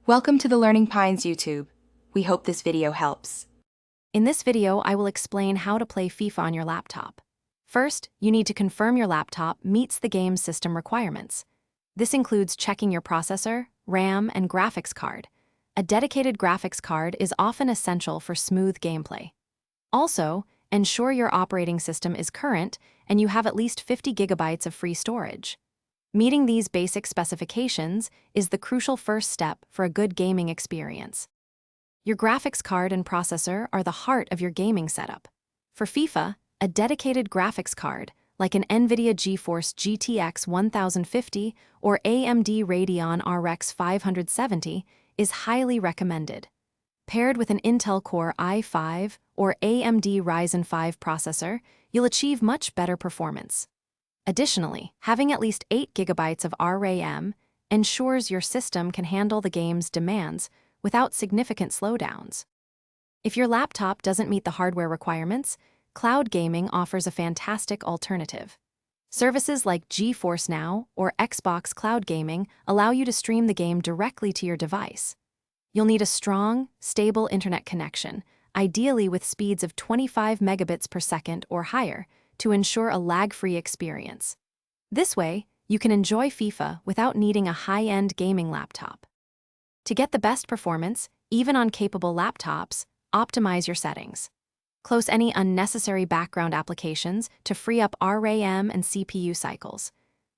Welcome to the Learning Pines YouTube. We hope this video helps. In this video, I will explain how to play FIFA on your laptop. First, you need to confirm your laptop meets the game's system requirements. This includes checking your processor, RAM, and graphics card. A dedicated graphics card is often essential for smooth gameplay. Also, ensure your operating system is current and you have at least 50 gigabytes of free storage. Meeting these basic specifications is the crucial first step for a good gaming experience. Your graphics card and processor are the heart of your gaming setup. For FIFA, a dedicated graphics card, like an NVIDIA GeForce GTX 1050 or AMD Radeon RX 570, is highly recommended. Paired with an Intel Core i5 or AMD Ryzen 5 processor, you'll achieve much better performance. Additionally, having at least 8 gigabytes of RAM ensures your system can handle the game's demands without significant slowdowns. If your laptop doesn't meet the hardware requirements, cloud gaming offers a fantastic alternative. Services like GeForce Now or Xbox Cloud Gaming allow you to stream the game directly to your device. You'll need a strong, stable internet connection, ideally with speeds of 25 megabits per second or higher, to ensure a lag-free experience. This way, you can enjoy FIFA without needing a high-end gaming laptop. To get the best performance, even on capable laptops, optimize your settings. Close any unnecessary background applications to free up RAM and CPU cycles.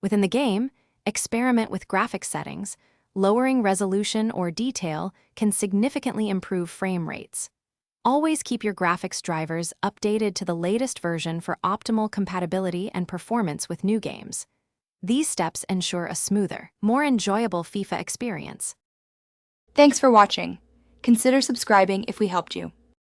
Within the game, experiment with graphics settings. Lowering resolution or detail can significantly improve frame rates. Always keep your graphics drivers updated to the latest version for optimal compatibility and performance with new games. These steps ensure a smoother, more enjoyable FIFA experience. Thanks for watching. Consider subscribing if we helped you.